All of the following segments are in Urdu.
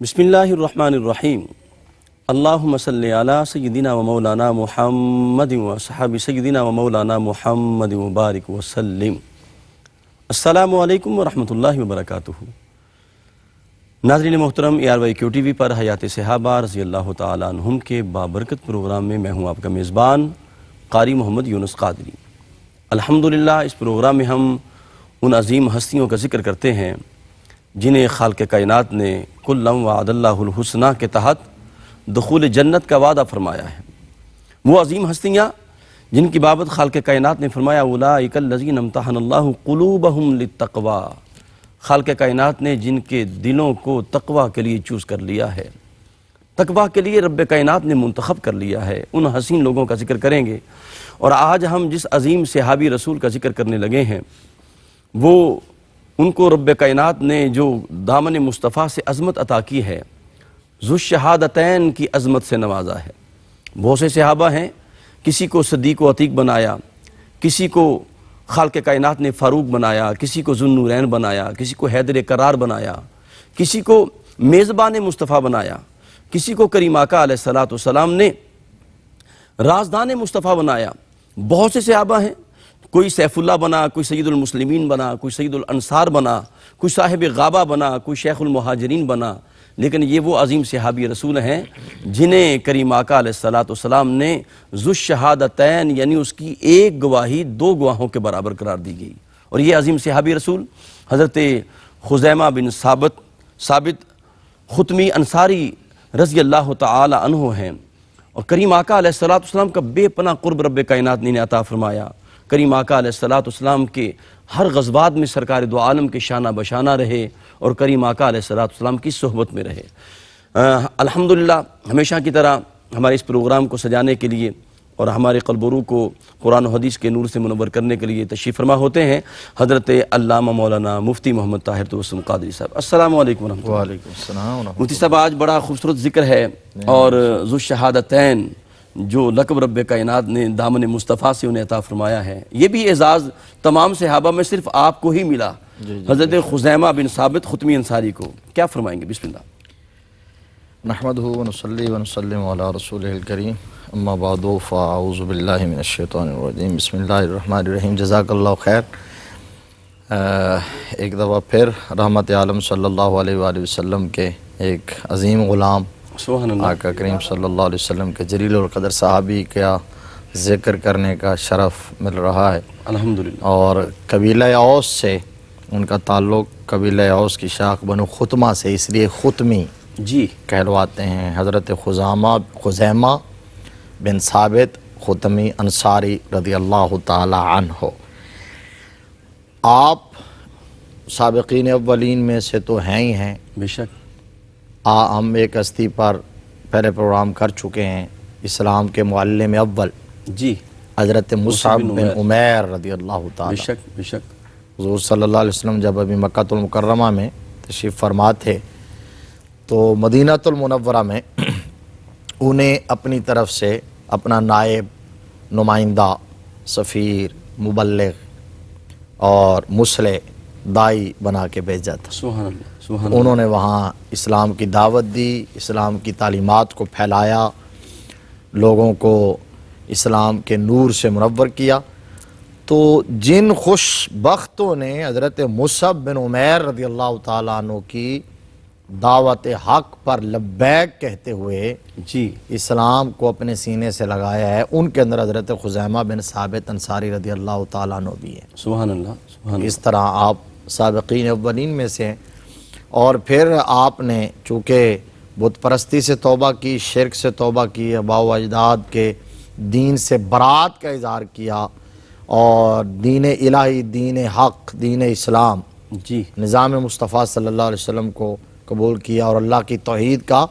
بسم اللہ الرحمن الرحیم اللہم صلی علی سیدنا و مولانا محمد و صحاب سیدنا و مولانا محمد مبارک وسلم۔ السلام علیکم ورحمۃ اللہ وبرکاتہ۔ ناظرین محترم، ARYQ TV پر حیات صحابہ رضی اللہ تعالیٰ عنہم کے بابرکت پروگرام میں میں ہوں آپ کا میزبان قاری محمد یونس قادری۔ الحمدللہ اس پروگرام میں ہم ان عظیم ہستیوں کا ذکر کرتے ہیں جنہیں خالق کائنات نے کلا وعد اللہ الحسنی کے تحت دخول جنت کا وعدہ فرمایا ہے۔ وہ عظیم ہستیاں جن کی بابت خالق کائنات نے فرمایا اولئک الذین امتحن اللہ قلوبہم للتقوی، خالق کائنات نے جن کے دلوں کو تقوی کے لیے چوز کر لیا ہے، تقوی کے لیے رب کائنات نے منتخب کر لیا ہے، ان حسین لوگوں کا ذکر کریں گے۔ اور آج ہم جس عظیم صحابی رسول کا ذکر کرنے لگے ہیں وہ ان کو رب کائنات نے جو دامن مصطفیٰ سے عظمت عطا کی ہے، ذو الشہادتین کی عظمت سے نوازا ہے۔ بہت سے صحابہ ہیں، کسی کو صدیق و عتیق بنایا، کسی کو خالق کائنات نے فاروق بنایا، کسی کو ذو النورین بنایا، کسی کو حیدر کرار بنایا، کسی کو میزبان مصطفیٰ بنایا، کسی کو کریم آقا علیہ السلام نے رازدان مصطفیٰ بنایا۔ بہت سے صحابہ ہیں، کوئی سیف اللہ بنا، کوئی سید المسلمین بنا، کوئی سید الانصار بنا، کوئی صاحب غابہ بنا، کوئی شیخ المہاجرین بنا، لیکن یہ وہ عظیم صحابی رسول ہیں جنہیں کریم آقا علیہ السلام نے ذو الشہادتین یعنی اس کی ایک گواہی دو گواہوں کے برابر قرار دی گئی۔ اور یہ عظیم صحابی رسول حضرت خزیمہ بن ثابت ختمی انصاری رضی اللہ تعالی عنہ ہیں۔ اور کریم آقا علیہ السلام کا بے پناہ قرب رب کائنات نے عطا فرمایا۔ کریم آقا علیہ السلام کے ہر غزوات میں سرکار دو عالم کے شانہ بشانہ رہے اور کریم آقا علیہ السلام کی صحبت میں رہے۔ الحمدللہ ہمیشہ کی طرح ہمارے اس پروگرام کو سجانے کے لیے اور ہمارے قلب و روح کو قرآن و حدیث کے نور سے منور کرنے کے لیے تشریف فرما ہوتے ہیں حضرت علامہ مولانا مفتی محمد طاہر توسم قادری صاحب۔ السلام علیکم ورحمۃ اللہ۔ وعلیکم السلام ورحمۃ اللہ۔ مفتی صاحب آج بڑا خوبصورت ذکر ہے اور ذو الشہادتین جو لقب رب کائنات نے دامن مصطفیٰ سے انہیں عطا فرمایا ہے، یہ بھی اعزاز تمام صحابہ میں صرف آپ کو ہی ملا، حضرت خزیمہ بن ثابت ختمی انصاری کو۔ کیا فرمائیں گے؟ بسم اللہ۔ نحمدہ ونصلی ونسلم علی رسولہ الکریم، اما بعد فاعوذ باللہ من الشیطان الرجیم، بسم اللہ الرحمن الرحیم۔ جزاک اللہ خیر۔ ایک دفعہ پھر رحمت عالم صلی اللہ علیہ وآلہ وسلم کے ایک عظیم غلام سبحان اللہ، آقا کریم صلی اللہ علیہ وسلم کے جلیل القدر صحابی کا ذکر کرنے کا شرف مل رہا ہے۔ الحمدللہ۔ اور قبیلہ اوس سے ان کا تعلق قبیلہ اوس کی شاخ بنو ختمہ سے، اس لیے ختمی جی کہلواتے ہیں۔ حضرت خزیمہ بن ثابت ختمی انصاری رضی اللہ تعالی عنہ، آپ سابقین اولین میں سے تو ہیں ہی ہیں۔ بے شک۔ ہم ایک ہستی پر پہلے پروگرام کر چکے ہیں، اسلام کے معلم اول جی حضرت مصعب بن عمیر رضی اللہ بے تعالی۔ شک بے شک۔ حضور صلی اللہ علیہ وسلم جب ابھی مکہ المکرمہ میں تشریف فرما تھے تو مدینہ المنورہ میں انہیں اپنی طرف سے اپنا نائب، نمائندہ، سفیر، مبلغ اور مصلح، دائی بنا کے بھیجا تھا۔ سبحان اللہ سبحان اللہ۔ انہوں نے وہاں اسلام کی دعوت دی، اسلام کی تعلیمات کو پھیلایا، لوگوں کو اسلام کے نور سے منور کیا۔ تو جن خوش بختوں نے حضرت مصعب بن عمیر رضی اللہ تعالیٰ عنہ کی دعوت حق پر لبیک کہتے ہوئے جی اسلام کو اپنے سینے سے لگایا ہے، ان کے اندر حضرت خزیمہ بن ثابت انصاری رضی اللہ تعالیٰ عنہ بھی ہے۔ سبحان اللہ سبحان اللہ۔ اس طرح آپ سابقین اولین میں سے ہیں۔ اور پھر آپ نے چونکہ بت پرستی سے توبہ کی، شرک سے توبہ کی، آباء و اجداد کے دین سے برات کا اظہار کیا اور دین الہی، دین حق، دین اسلام، جی نظام مصطفیٰ صلی اللہ علیہ وسلم کو قبول کیا اور اللہ کی توحید کا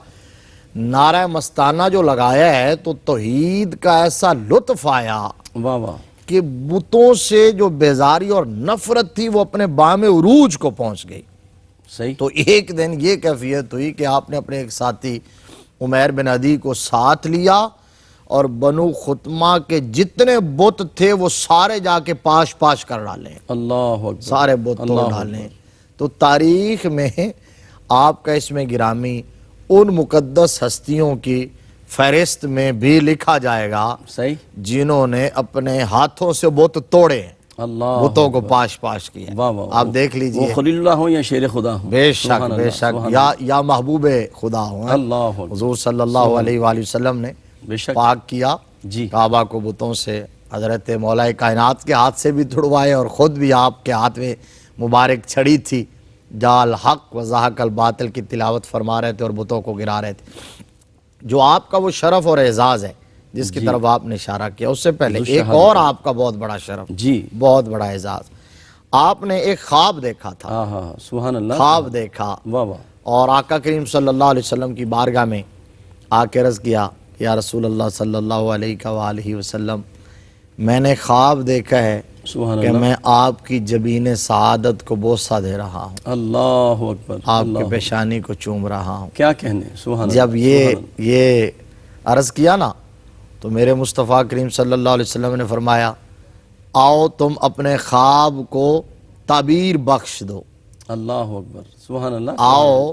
نعرہ مستانہ جو لگایا ہے، تو توحید کا ایسا لطف آیا واہ واہ کہ بتوں سے جو بیزاری اور نفرت تھی وہ اپنے بام عروج کو پہنچ گئی۔ صحیح۔ تو ایک دن یہ کیفیت ہوئی کہ آپ نے اپنے ایک ساتھی عمیر بن عدی کو ساتھ لیا اور بنو ختمہ کے جتنے بت تھے وہ سارے جا کے پاش پاش کر ڈالیں، اللہ اکبر، سارے بت توڑ ڈالیں۔ تو تاریخ میں آپ کا اس میں گرامی ان مقدس ہستیوں کی فہرست میں بھی لکھا جائے گا صحیح. جنہوں نے اپنے ہاتھوں سے بت توڑے ہیں، اللہ بتوں کو پاش پاش کیا. واہ واہ. آپ دیکھ وہ لیجئے، خلیل اللہ ہوں یا شیر خدا ہوں. بے شک سبحان بے اللہ، شک، سبحان یا محبوب خدا ہوں. اللہ اکبر. حضور صلی اللہ علیہ وآلہ وسلم نے بے شک. پاک کیا جی کعبہ کو بتوں سے، حضرت مولا کائنات کے ہاتھ سے بھی چھڑوائے، اور خود بھی آپ کے ہاتھ میں مبارک چھڑی تھی، جال حق و زحق الباطل کی تلاوت فرما رہے تھے اور بتوں کو گرا رہے تھے. جو آپ کا وہ شرف اور اعزاز ہے جس کی طرف آپ نے اشارہ کیا، اس سے پہلے ایک اور آپ کا بہت بڑا شرف، جی. بہت بڑا اعزاز. آپ نے ایک خواب دیکھا تھا، ہاں ہاں سبحان اللہ. خواب دیکھا، واہ واہ. اور آقا کریم صلی اللہ علیہ وسلم کی بارگاہ میں آ کے عرض کیا، یا رسول اللہ صلی اللہ علیہ وآلہ وسلم، میں نے خواب دیکھا ہے سبحان کہ اللہ. میں آپ کی جبین سعادت کو بوسہ دے رہا ہوں، اللہ اکبر. آپ اللہ کے پیشانی کو چوم رہا ہوں. کیا کہنے. سبحان اللہ. جب یہ عرض کیا نا، تو میرے مصطفیٰ کریم صلی اللہ علیہ وسلم نے فرمایا، آؤ تم اپنے خواب کو تعبیر بخش دو، اللہ اکبر. سبحان اللہ. آؤ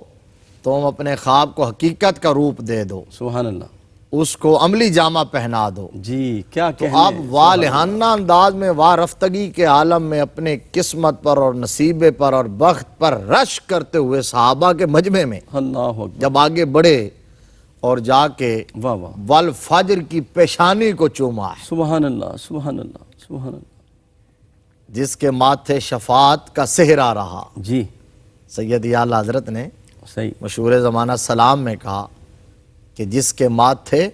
تم اپنے خواب کو حقیقت کا روپ دے دو، سبحان اللہ. اس کو عملی جامہ پہنا دو. جی کیا تو کہنے. آپ والہانہ انداز میں وارفتگی کے عالم میں اپنے قسمت پر اور نصیبے پر اور بخت پر رشک کرتے ہوئے صحابہ کے مجمع میں اللہ اکبر. جب آگے بڑھے اور جا کے واہ واہ. والفجر کی پیشانی کو چوما ہے، سبحان اللہ. سبحان اللہ. سبحان اللہ. جس کے ماتھے شفاعت کا صحرا رہا. جی سید اعلیٰ حضرت نے صحیح. مشہور زمانہ سلام میں کہا کہ جس کے ماتھے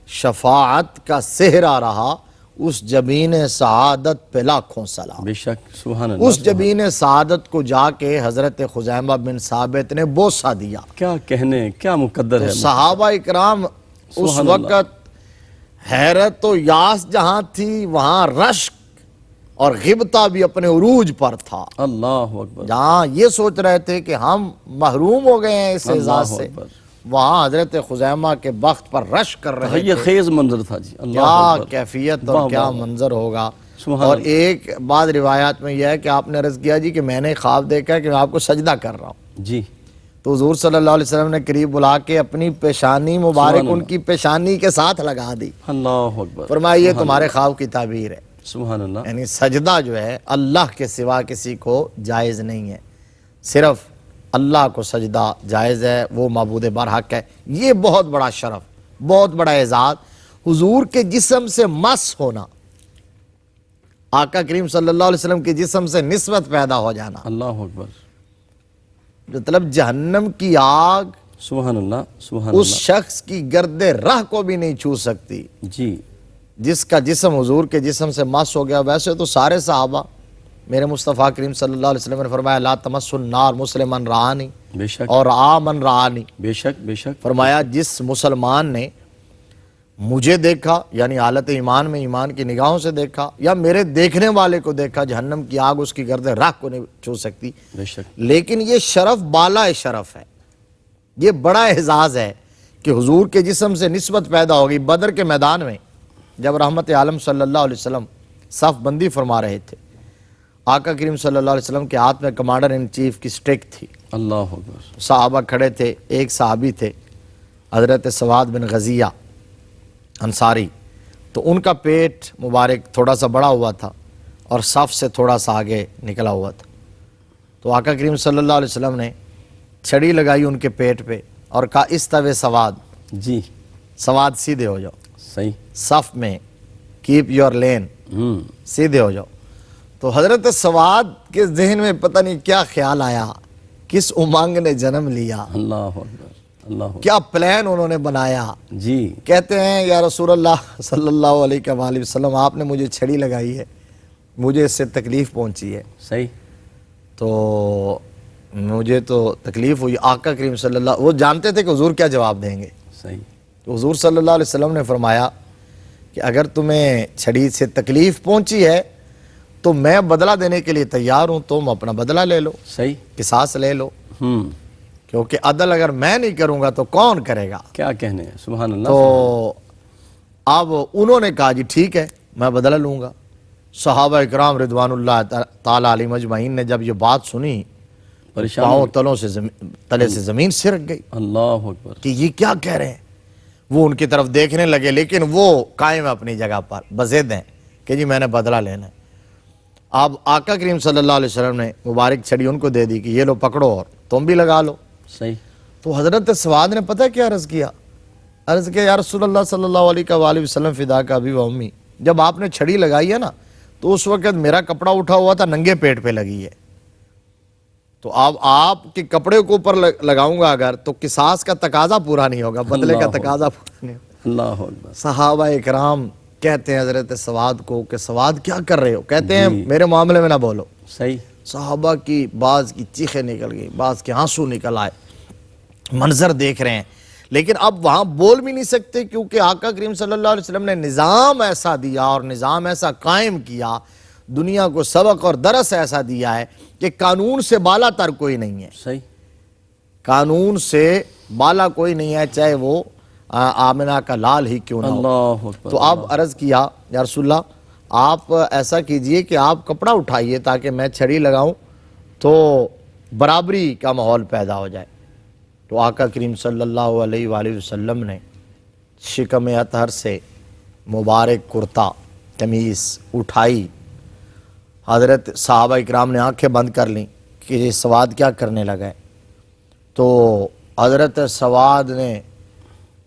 شفاعت کا صحرا رہا، اس جبین سعادت پہ لاکھوں سلام. بے شک. سبحان اللہ. اس جبین سعادت کو جا کے حضرت خزیمہ بن ثابت نے بوسہ دیا. کیا کہنے. کیا مقدر ہے. صحابہ اکرام اس سبحان اللہ. وقت حیرت و یاس جہاں تھی، وہاں رشک اور غبطہ بھی اپنے عروج پر تھا. اللہ اکبر. جہاں یہ سوچ رہے تھے کہ ہم محروم ہو گئے ہیں اس اعزاز اللہ سے، اکبر. وہاں حضرت خزیمہ کے بخت پر رشک کر رہے یہ تھے. خیز منظر تھا جی. اللہ کیا اکبر. کیفیت واہ اور کیا واہ واہ. منظر ہوگا. سبحان اور اللہ. ایک بعض روایات میں یہ ہے کہ آپ نے عرض کیا جی کہ میں نے خواب دیکھا ہے کہ میں آپ کو سجدہ کر رہا ہوں. جی تو حضور صلی اللہ علیہ وسلم نے قریب بلا کے اپنی پیشانی مبارک سبحان ان کی پیشانی کے ساتھ لگا دی. اللہ اکبر. فرمایا یہ تمہارے خواب کی تعبیر ہے. سبحان اللہ. یعنی سجدہ جو ہے اللہ کے سوا کسی کو جائز نہیں ہے، صرف اللہ کو سجدہ جائز ہے، وہ معبود برحق ہے. یہ بہت بڑا شرف، بہت بڑا اعزاز، حضور کے جسم سے مس ہونا، آقا کریم صلی اللہ علیہ وسلم کے جسم سے نسبت پیدا ہو جانا. اللہ اکبر. مطلب جہنم کی آگ سبحان اللہ. سبحان اس اللہ. شخص کی گرد راہ کو بھی نہیں چھو سکتی جی جس کا جسم حضور کے جسم سے مس ہو گیا. ویسے تو سارے صحابہ، میرے مصطفیٰ کریم صلی اللہ علیہ وسلم نے فرمایا لا تمس النار مسلمن رعانی بے شک. اور آمن رعانی. بے شک. بے شک. فرمایا جس مسلمان نے مجھے دیکھا، یعنی حالت ایمان میں ایمان کی نگاہوں سے دیکھا، یا میرے دیکھنے والے کو دیکھا، جہنم کی آگ اس کی گرد راہ کو نہیں چھو سکتی. بے شک. لیکن یہ شرف بالا شرف ہے، یہ بڑا اعزاز ہے کہ حضور کے جسم سے نسبت پیدا ہوگی. بدر کے میدان میں جب رحمت عالم صلی اللہ علیہ وسلم صف بندی فرما رہے تھے، آقا کریم صلی اللہ علیہ وسلم کے ہاتھ میں کمانڈر ان چیف کی سٹک تھی. اللہ اکبر. صحابہ کھڑے تھے. ایک صحابی تھے حضرت سواد بن غزیہ انصاری، تو ان کا پیٹ مبارک تھوڑا سا بڑا ہوا تھا اور صف سے تھوڑا سا آگے نکلا ہوا تھا. تو آقا کریم صلی اللہ علیہ وسلم نے چھڑی لگائی ان کے پیٹ پہ اور کہا استوے سواد، جی سواد سیدھے ہو جاؤ صحیح. صف میں، کیپ یور لین، سیدھے ہو جاؤ. تو حضرت سواد کے ذہن میں پتہ نہیں کیا خیال آیا، کس امنگ نے جنم لیا، اللہ اکبر. اللہ اکبر. کیا پلان انہوں نے بنایا. جی کہتے ہیں یا رسول اللہ صلی اللہ علیہ وآلہ وسلم، آپ نے مجھے چھڑی لگائی ہے، مجھے اس سے تکلیف پہنچی ہے، صحیح. تو مجھے تو تکلیف ہوئی. آقا کریم صلی اللہ، وہ جانتے تھے کہ حضور کیا جواب دیں گے. صحیح. تو حضور صلی اللہ علیہ وسلم نے فرمایا کہ اگر تمہیں چھڑی سے تکلیف پہنچی ہے تو میں بدلہ دینے کے لیے تیار ہوں، تم اپنا بدلہ لے لو، صحیح. قصاص لے لو، کیونکہ عدل اگر میں نہیں کروں گا تو کون کرے گا. کیا کہنے ہیں. سبحان اللہ. تو اب انہوں نے کہا جی ٹھیک ہے میں بدلہ لوں گا. صحابہ اکرام رضوان اللہ تعالیٰ علیہ مجمعین نے جب یہ بات سنی پریشان پاؤں تلے سے زمین سرک گئی اللہ اکبر، کہ یہ کیا کہہ رہے ہیں. وہ ان کی طرف دیکھنے لگے لیکن وہ قائم ہے اپنی جگہ پر، بضد ہیں کہ جی میں نے بدلہ لینا ہے. اب آقا کریم صلی اللہ علیہ وسلم نے مبارک چھڑی ان کو دے دی کہ یہ لو پکڑو اور تم بھی لگا لو. صحیح. تو حضرت سواد نے پتہ کیا عرض کیا یا رسول اللہ صلی اللہ علیہ وآلہ وسلم فدا کا ابی و امی، جب آپ نے چھڑی لگائی ہے نا تو اس وقت میرا کپڑا اٹھا ہوا تھا، ننگے پیٹ پہ لگی ہے. تو اب آپ کے کپڑے کو اوپر لگاؤں گا اگر تو قصاص کا تقاضا پورا نہیں ہوگا، بدلے کا تقاضا پورا نہیں ہوگا. اللہ اکبر. صحابہ اکرام کہتے ہیں حضرت سواد کو کہ سواد کیا کر رہے ہو؟ کہتے ہیں میرے معاملے میں نہ بولو. صحیح. صحابہ کی بعض کی چیخیں نکل گئی، بعض کے آنسو نکل آئے، منظر دیکھ رہے ہیں لیکن اب وہاں بول بھی نہیں سکتے کیونکہ آقا کریم صلی اللہ علیہ وسلم نے نظام ایسا دیا اور نظام ایسا قائم کیا، دنیا کو سبق اور درس ایسا دیا ہے کہ قانون سے بالا تر کوئی نہیں ہے. صحیح. قانون سے بالا کوئی نہیں ہے، چاہے وہ آمنہ کا لال ہی کیوں نہ ہو. اللہ اکبر. تو آپ عرض کیا یا رسول اللہ آپ ایسا کیجئے کہ آپ کپڑا اٹھائیے تاکہ میں چھڑی لگاؤں تو برابری کا ماحول پیدا ہو جائے. تو آقا کریم صلی اللہ علیہ وآلہ وسلم نے شکم اطہر سے مبارک کرتا قمیص اٹھائی. حضرت صحابہ اکرام نے آنکھیں بند کر لیں کہ یہ سواد کیا کرنے لگا ہے. تو حضرت سواد نے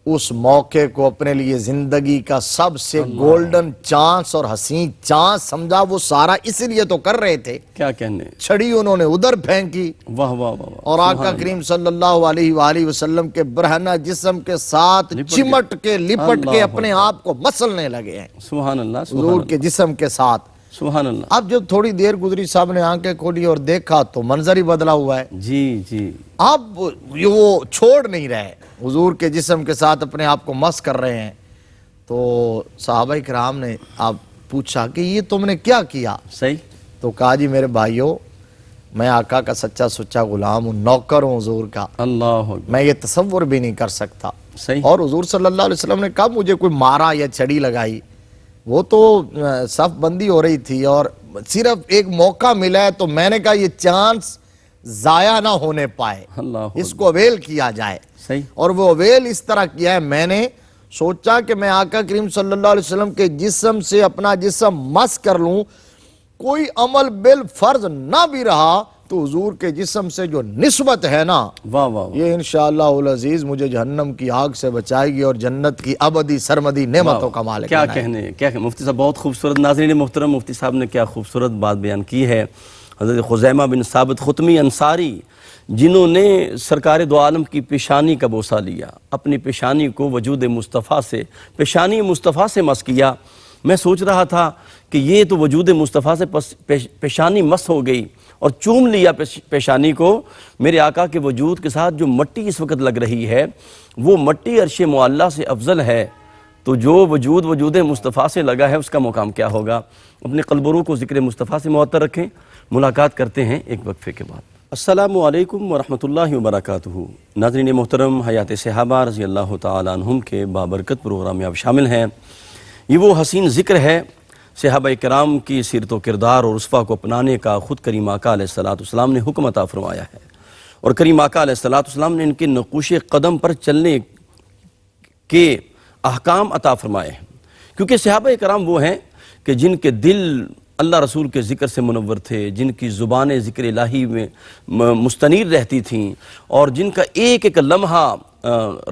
اس موقع کو اپنے لیے زندگی کا سب سے گولڈن چانس اور حسین چانس سمجھا. وہ سارا اس لیے تو کر رہے تھے، کیا کہنے. چھڑی انہوں نے ادھر پھینکی واہ واہ واہ. اور آقا کریم صلی اللہ علیہ وآلہ وسلم کے برہنہ جسم کے ساتھ چمٹ کے لپٹ کے اپنے آپ کو مسلنے لگے ہیں سبحان اللہ. حضور کے جسم کے ساتھ. سبحان اللہ. اب جب تھوڑی دیر گزری صاحب نے آنکھیں کھولی اور دیکھا تو منظر ہی بدلا ہوا ہے. جی جی. اب وہ چھوڑ نہیں رہے، حضور کے جسم کے ساتھ اپنے آپ کو مس کر رہے ہیں. تو صحابہ کرام نے آپ پوچھا کہ یہ تم نے کیا کیا؟ صحیح. تو کہا جی میرے بھائیو میں آقا کا سچا سچا غلام ہوں، نوکر ہوں حضور کا، اللہ اکبر. میں یہ تصور بھی نہیں کر سکتا. صحیح. اور حضور صلی اللہ علیہ وسلم نے کہا مجھے کوئی مارا یا چھڑی لگائی، وہ تو صف بندی ہو رہی تھی اور صرف ایک موقع ملا ہے تو میں نے کہا یہ چانس ضائع نہ ہونے پائے، اللہ اس کو اویل کیا جائے. صحیح. اور وہ اویل اس طرح کیا ہے، میں نے سوچا کہ میں آقا کریم صلی اللہ علیہ وسلم کے جسم سے اپنا جسم مس کر لوں، کوئی عمل بالفرض نہ بھی رہا تو حضور کے جسم سے جو نسبت ہے نا واہ واہ. یہ انشاءاللہ العزیز مجھے جہنم کی آگ سے بچائے گی اور جنت کی ابدی سرمدی نعمتوں کا مالک کیا بنائے گی. کہنے. کیا مفتی صاحب بہت خوبصورت. ناظرین محترم مفتی صاحب نے کیا خوبصورت بات بیان کی ہے. حضرت خزیمہ بن ثابت خطمی انصاری جنہوں نے سرکار دو عالم کی پیشانی کا بوسہ لیا، اپنی پیشانی کو وجود مصطفیٰ سے، پیشانی مصطفیٰ سے مس کیا. میں سوچ رہا تھا کہ یہ تو وجود مصطفیٰ سے پیشانی مس ہو گئی اور چوم لیا پیشانی کو. میرے آقا کے وجود کے ساتھ جو مٹی اس وقت لگ رہی ہے وہ مٹی عرش معلیٰ سے افضل ہے. تو جو وجود مصطفیٰ سے لگا ہے اس کا مقام کیا ہوگا. اپنے قلب و روح کو ذکر مصطفیٰ سے معطر رکھیں. ملاقات کرتے ہیں ایک وقفے کے بعد. السلام علیکم ورحمۃ اللہ وبرکاتہ. ناظرین محترم، حیات صحابہ رضی اللہ تعالیٰ عنہم کے بابرکت پروگرام میں آپ شامل ہیں. یہ وہ حسین ذکر ہے صحابہ کرام کی سیرت و کردار اور اسوہ کو اپنانے کا خود کریم آقا علیہ السلام نے حکم عطا فرمایا ہے، اور کریم آقا علیہ السلام نے ان کے نقوش قدم پر چلنے کے احکام عطا فرمائے ہیں. کیونکہ صحابہ کرام وہ ہیں کہ جن کے دل اللہ رسول کے ذکر سے منور تھے، جن کی زبانیں ذکر الہی میں مستنیر رہتی تھیں، اور جن کا ایک ایک لمحہ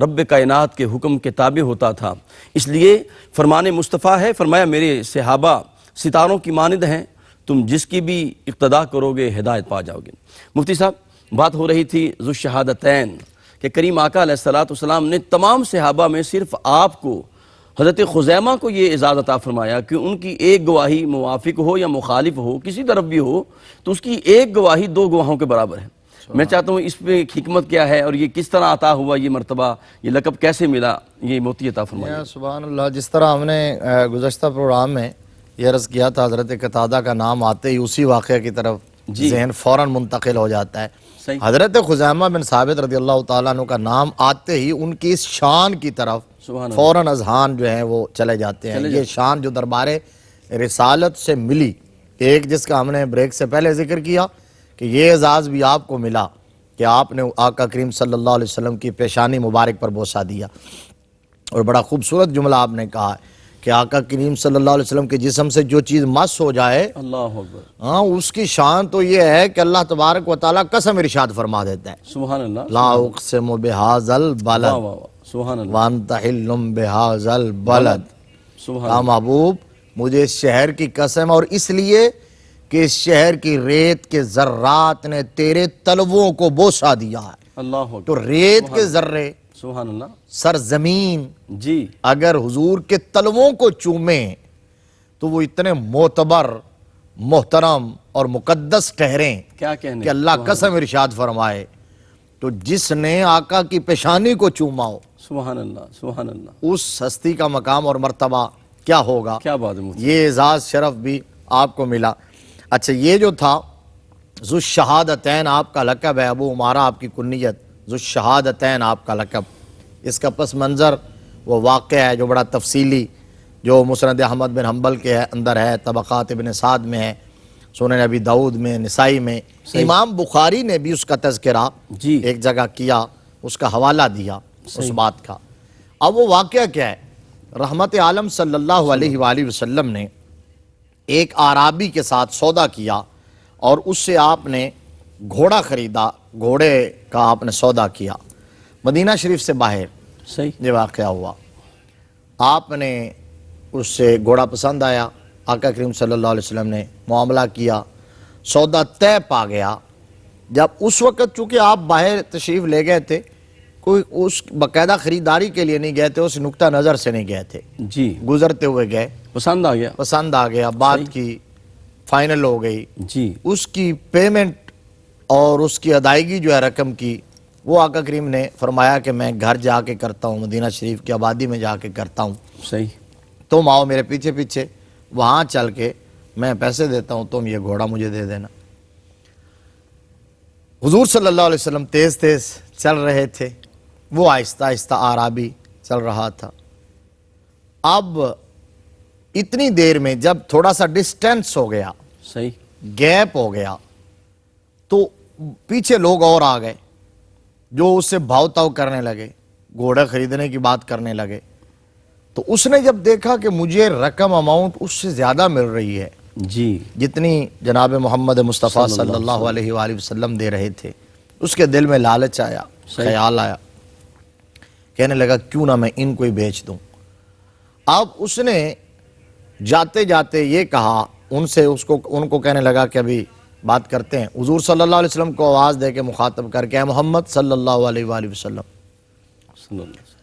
رب کائنات کے حکم کے تابع ہوتا تھا. اس لیے فرمان مصطفیٰ ہے، فرمایا میرے صحابہ ستاروں کی مانند ہیں، تم جس کی بھی اقتداء کرو گے ہدایت پا جاؤ گے. مفتی صاحب بات ہو رہی تھی ذو الشہادتین کہ کریم آقا علیہ السلام نے تمام صحابہ میں صرف آپ کو، حضرت خزیمہ کو یہ اعزاز عطا فرمایا کہ ان کی ایک گواہی موافق ہو یا مخالف ہو، کسی طرف بھی ہو، تو اس کی ایک گواہی دو گواہوں کے برابر ہے. میں چاہتا ہوں اس پہ حکمت کیا ہے اور یہ کس طرح عطا ہوا، یہ مرتبہ، یہ لقب کیسے ملا، یہ موتی عطا فرمایا. سبحان اللہ. جس طرح ہم نے گزشتہ پروگرام میں یہ عرض کیا تھا، حضرت قتادہ کا نام آتے ہی اسی واقعہ کی طرف ذہن فوراً منتقل ہو جاتا ہے. حضرت خزیمہ بن ثابت رضی اللہ تعالیٰ عنہ کا نام آتے ہی ان کی اس شان کی طرف فوراً اذہان جو ہیں وہ چلے جاتے ہیں. یہ شان جو دربار رسالت سے ملی، ایک جس کا ہم نے بریک سے پہلے ذکر کیا کہ یہ اعزاز بھی آپ کو ملا کہ آپ نے آقا کریم صلی اللہ علیہ وسلم کی پیشانی مبارک پر بوسہ دیا۔ اور بڑا خوبصورت جملہ آپ نے کہا ہے کہ آقا کریم صلی اللہ علیہ وسلم کے جسم سے جو چیز مس ہو جائے اللہ اکبر، ہاں اس کی شان تو یہ ہے کہ اللہ تبارک و تعالیٰ قسم ارشاد فرما دیتا ہے، سبحان اللہ، لا اقسم بہذا واہ البلد واہ واہ، سبحان اللہ، وانت حل بہذا البلد۔ سبحان کہا اللہ، محبوب مجھے اس شہر کی قسم، اور اس لیے کہ اس شہر کی ریت کے ذرات نے تیرے تلووں کو بوسہ دیا ہے۔ اللہ اکبر، تو ریت کے ذرے، سبحان اللہ، سرزمین جی اگر حضور کے تلووں کو چومیں تو وہ اتنے معتبر، محترم اور مقدس ٹھہریں کیا کہنے، کہ اللہ قسم ارشاد فرمائے تو جس نے آقا کی پیشانی کو چوما ہو سبحان اللہ، سبحان اللہ، اس ہستی کا مقام اور مرتبہ کیا ہوگا۔ کیا بات ہے مفتی، یہ اعزاز شرف بھی آپ کو ملا۔ اچھا یہ جو تھا ذو الشہادتین آپ کا لقب ہے، ابو عمارہ آپ کی کنیت، ذو الشہادتین آپ کا لقب، اس کا پس منظر وہ واقعہ ہے جو بڑا تفصیلی، جو مسند احمد بن حنبل کے اندر ہے، طبقات ابن سعد میں ہے، سنن ابی داؤد میں، نسائی میں، امام بخاری نے بھی اس کا تذکرہ جی ایک جگہ کیا، اس کا حوالہ دیا اس بات کا۔ اب وہ واقعہ کیا ہے؟ رحمت عالم صلی اللہ علیہ وآلہ وسلم نے ایک اعرابی کے ساتھ سودا کیا اور اس سے آپ نے گھوڑا خریدا، گھوڑے کا آپ نے سودا کیا مدینہ شریف سے باہر، صحیح، یہ واقعہ ہوا۔ آپ نے اس سے گھوڑا پسند آیا، آقا کریم صلی اللہ علیہ وسلم نے معاملہ کیا، سودا طے پا گیا۔ جب اس وقت چونکہ آپ باہر تشریف لے گئے تھے، کوئی اس باقاعدہ خریداری کے لیے نہیں گئے تھے، اس نقطہ نظر سے نہیں گئے تھے، جی گزرتے ہوئے گئے، پسند آ گیا، پسند آ گیا، بات کی، فائنل ہو گئی، جی اس کی پیمنٹ اور اس کی ادائیگی جو ہے رقم کی، وہ آقا کریم نے فرمایا کہ میں گھر جا کے کرتا ہوں، مدینہ شریف کی آبادی میں جا کے کرتا ہوں، صحیح، تم آؤ میرے پیچھے پیچھے، وہاں چل کے میں پیسے دیتا ہوں، تم یہ گھوڑا مجھے دے دینا۔ حضور صلی اللہ علیہ وسلم تیز تیز چل رہے تھے، وہ آہستہ آہستہ اعرابی چل رہا تھا۔ اب اتنی دیر میں جب تھوڑا سا ڈسٹینس ہو گیا، صحیح، گیپ ہو گیا، تو پیچھے لوگ اور آ گئے جو اس سے بھاؤ تاؤ کرنے لگے، گھوڑا خریدنے کی بات کرنے لگے۔ تو اس نے جب دیکھا کہ مجھے رقم اماؤنٹ اس سے زیادہ مل رہی ہے جی جتنی جناب محمد مصطفیٰ صلی اللہ علیہ وآلہ وسلم دے رہے تھے، اس کے دل میں لالچ آیا، خیال آیا، کہنے لگا کیوں نہ میں ان کو ہی بیچ دوں۔ اب اس نے جاتے جاتے یہ کہا ان سے، ان کو کہنے لگا کہ ابھی بات کرتے ہیں، حضور صلی اللہ علیہ وسلم کو آواز دے کے مخاطب کر کے، اے محمد صلی اللہ علیہ وآلہ وسلم، صلی اللہ علیہ وسلم،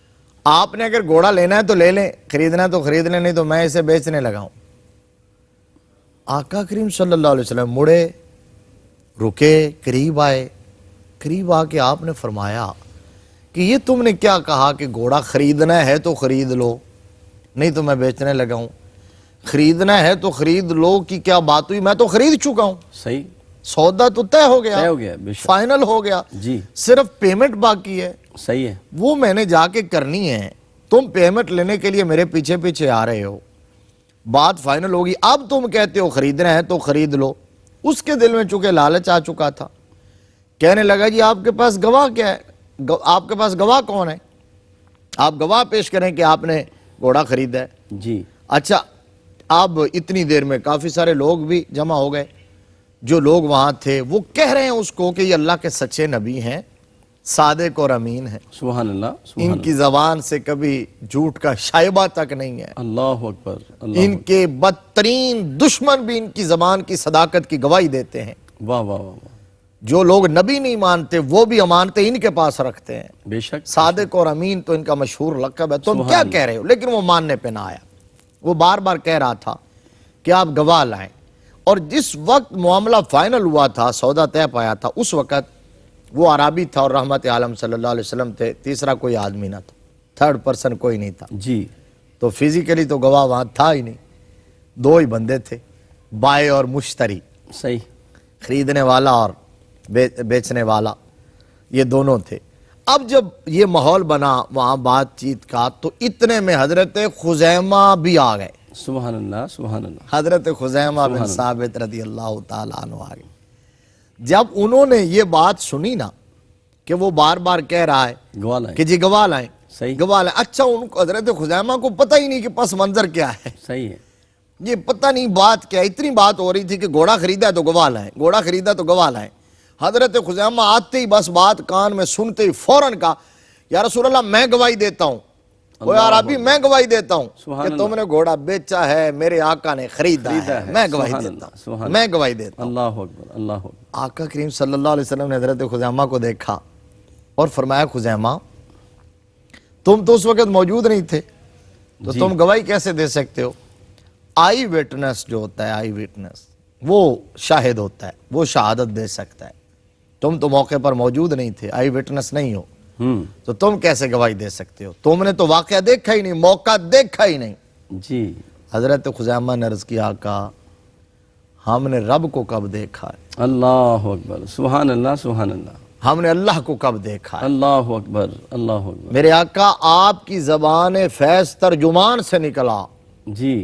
آپ نے اگر گھوڑا لینا ہے تو لے لیں، خریدنا ہے تو خرید لیں، نہیں تو میں اسے بیچنے لگا ہوں۔ آقا کریم صلی اللہ علیہ وسلم مڑے، رکے، قریب آئے، قریب آ کے آپ نے فرمایا کہ یہ تم نے کیا کہا کہ گھوڑا خریدنا ہے تو خرید لو، نہیں تو میں بیچنے لگا ہوں۔ خریدنا ہے تو خرید لو کی کیا بات ہوئی؟ میں تو خرید چکا ہوں، صحیح، سودا تو طے ہو گیا، طے ہو گیا، بے شک، فائنل ہو گیا، جی صرف پیمنٹ باقی ہے، صحیح ہے، وہ میں نے جا کے کرنی ہے، تم پیمنٹ لینے کے لیے میرے پیچھے پیچھے آ رہے ہو، بات فائنل ہوگی، اب تم کہتے ہو خریدنا ہے تو خرید لو۔ اس کے دل میں چونکہ لالچ آ چکا تھا، کہنے لگا جی آپ کے پاس گواہ کیا ہے؟ آپ کے پاس گواہ کون ہے؟ آپ گواہ پیش کریں کہ آپ نے گھوڑا خریدا ہے۔ جی اچھا، اب اتنی دیر میں کافی سارے لوگ بھی جمع ہو گئے، جو لوگ وہاں تھے وہ کہہ رہے ہیں اس کو کہ یہ اللہ کے سچے نبی ہیں، صادق اور امین ہیں، سبحان اللہ، سبحان ان کی زبان سے کبھی جھوٹ کا شائبہ تک نہیں ہے، اللہ اکبر، اللہ ان کے بدترین دشمن بھی ان کی زبان کی صداقت کی گواہی دیتے ہیں، واہ واہ واہ واہ، جو لوگ نبی نہیں مانتے وہ بھی امانتیں ان کے پاس رکھتے ہیں، بے شک، صادق اور امین تو ان کا مشہور لقب ہے۔ تم سبحان کیا اللہ، کہہ رہے ہو؟ لیکن وہ ماننے پہ نہ آیا، وہ بار بار کہہ رہا تھا کہ آپ گواہ لائیں، اور جس وقت معاملہ فائنل ہوا تھا، سودا طے پایا تھا، اس وقت وہ عربی تھا اور رحمت عالم صلی اللہ علیہ وسلم تھے، تیسرا کوئی آدمی نہ تھا، تھرڈ پرسن کوئی نہیں تھا، جی تو فزیکلی تو گواہ وہاں تھا ہی نہیں، دو ہی بندے تھے، بائع اور مشتری، صحیح، خریدنے والا اور بیچنے والا، یہ دونوں تھے۔ اب جب یہ ماحول بنا وہاں بات چیت کا، تو اتنے میں حضرت خزیمہ بھی آ گئے، سبحان اللہ، سبحان اللہ، حضرت خزیمہ بن ثابت رضی اللہ تعالیٰ عنہ آ گئے۔ جب انہوں نے یہ بات سنی نا کہ وہ بار بار کہہ رہا ہے گواہ لائیں. کہ جی گواہ لائیں صحیح گواہ لائیں. اچھا ان کو حضرت خزیمہ کو پتہ ہی نہیں کہ پس منظر کیا ہے, صحیح ہے. یہ پتہ نہیں بات کیا ہے. اتنی بات ہو رہی تھی کہ گھوڑا خریدا ہے تو گواہ لائیں, گھوڑا خریدا تو گواہ لائیں. حضرت خزیمہ آتے ہی بس بات کان میں سنتے ہی فوراً کہا یا رسول اللہ میں گواہی دیتا ہوں, وہ یار ابھی میں گواہی دیتا ہوں کہ تم نے گھوڑا بیچا ہے, میرے آقا نے خریدا ہے, میں گواہی دیتا ہوں, میں گواہی دیتا ہوں. اللہ اکبر, اللہ اکبر. آقا کریم صلی اللہ علیہ وسلم نے حضرت خزیمہ کو دیکھا اور فرمایا خزیمہ تم تو اس وقت موجود نہیں تھے تو تم گواہی کیسے دے سکتے ہو؟ آئی وٹنس جو ہوتا ہے, آئی وٹنس وہ شاہد ہوتا ہے, وہ شہادت دے سکتا ہے. تم تو موقع پر موجود نہیں تھے, آئی وٹنس نہیں ہو, تو تم کیسے گواہی دے سکتے ہو؟ تم نے تو واقعہ دیکھا ہی نہیں, موقع دیکھا ہی نہیں. جی. حضرت خزیمہ نے عرض کیا آقا ہم نے رب کو کب دیکھا ہے؟ اللہ اکبر, سبحان اللہ, سبحان اللہ. ہم نے اللہ کو کب دیکھا ہے؟ اللہ اکبر, اللہ اکبر. میرے آقا آپ کی زبان فیض ترجمان سے نکلا, جی.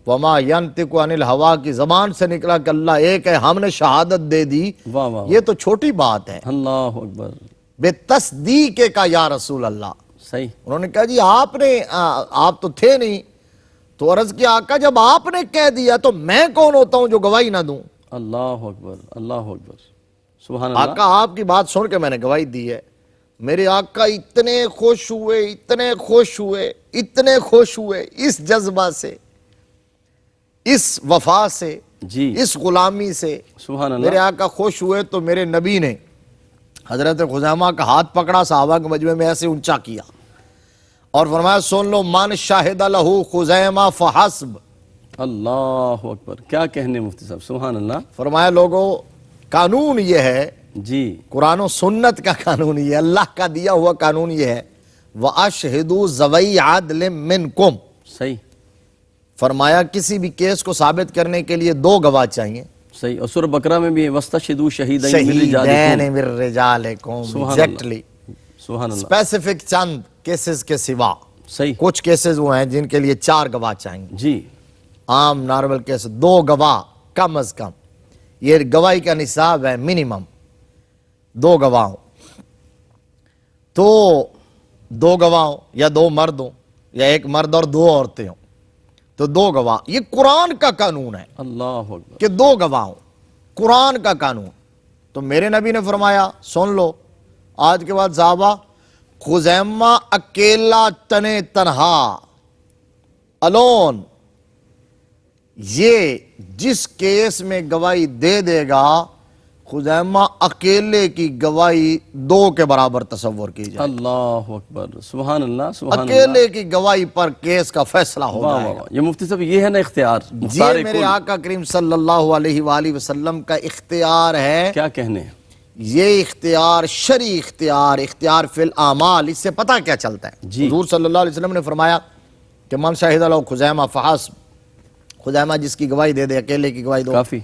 وما ینطق عن الہوا کی زبان سے نکلا کہ اللہ ایک ہے, ہم نے شہادت دے دی. واہ واہ, یہ تو چھوٹی بات ہے. اللہ اکبر. بے تصدیق کا یا رسول اللہ. صحیح. انہوں نے کہا جی آپ تو تھے نہیں, تو عرض کیا آقا جب آپ نے کہہ دیا تو میں کون ہوتا ہوں جو گواہی نہ دوں؟ اللہ اکبر, اللہ اکبر, سبحان اللہ. آقا آپ کی بات سن کے میں نے گواہی دی ہے. میرے آقا اتنے خوش ہوئے, اتنے خوش ہوئے, اتنے خوش ہوئے اس جذبہ سے, اس وفا سے, جی. اس غلامی سے. سبحان اللہ. میرے آقا خوش ہوئے تو میرے نبی نے حضرت خزیمہ کا ہاتھ پکڑا, صحابہ کے مجمع میں ایسے اونچا کیا اور فرمایا سن لو من شاہد لہو خزیمہ فحسب. اللہ اکبر, کیا کہنے مفتی صاحب, سبحان اللہ. فرمایا لوگوں قانون یہ ہے, جی. قرآن و سنت کا قانون یہ ہے, اللہ کا دیا ہوا قانون یہ ہے وَأَشْهِدُوا ذَوَيْ عَدْلٍ مِّنْكُمْ. صحیح. فرمایا کسی بھی کیس کو ثابت کرنے کے لیے دو گواہ چاہیے. صحیح. اور سورہ بقرہ میں بھی وَاسْتَشْهِدُوا شَهِيدَيْنِ مِن شہیدین رِجَالِكُمْ. من رجالکم. سبحان اللہ. ایگزیکٹلی سبحان اللہ. اسپیسیفک چند کیسز کے سوا صحیح. کچھ کیسز وہ ہیں جن کے لیے 4 گواہ چاہیں گے. جی. عام نارمل کیس 2 گواہ کم از کم, یہ گواہی کا نصاب ہے منیمم 2 گواہ ہوں. تو 2 گواہ ہوں یا 2 مرد ہوں یا 1 مرد اور 2 عورتیں ہوں تو 2 گواہ. یہ قرآن کا قانون ہے اللہ اکبر. کہ 2 گواہ ہوں, قرآن کا قانون. تو میرے نبی نے فرمایا سن لو آج کے بعد صحابہ, خزیمہ اکیلا تنے تنہا الون یہ جس کیس میں گواہی دے دے گا, خزیمہ اکیلے کی گواہی 2 کے برابر تصور کی جائے. اللہ اکبر, سبحان اللہ, سبحان اللہ. اکیلے کی گواہی پر کیس کا فیصلہ ہو واہ جائے واہ گا. واہ. یہ مفتی صاحب یہ ہے نا اختیار, مختار یہ میرے کل. آقا کریم صلی اللہ علیہ وآلہ وسلم کا اختیار ہے. کیا کہنے, یہ اختیار شرعی اختیار, اختیار فی الاعمال. اس سے پتہ کیا چلتا ہے؟ جی. حضور صلی اللہ علیہ وسلم نے فرمایا کہ من شاہد لہو خزیمہ فحسب. خزیمہ جس کی گواہی دے دے, اکیلے کی گواہی دو. کافی.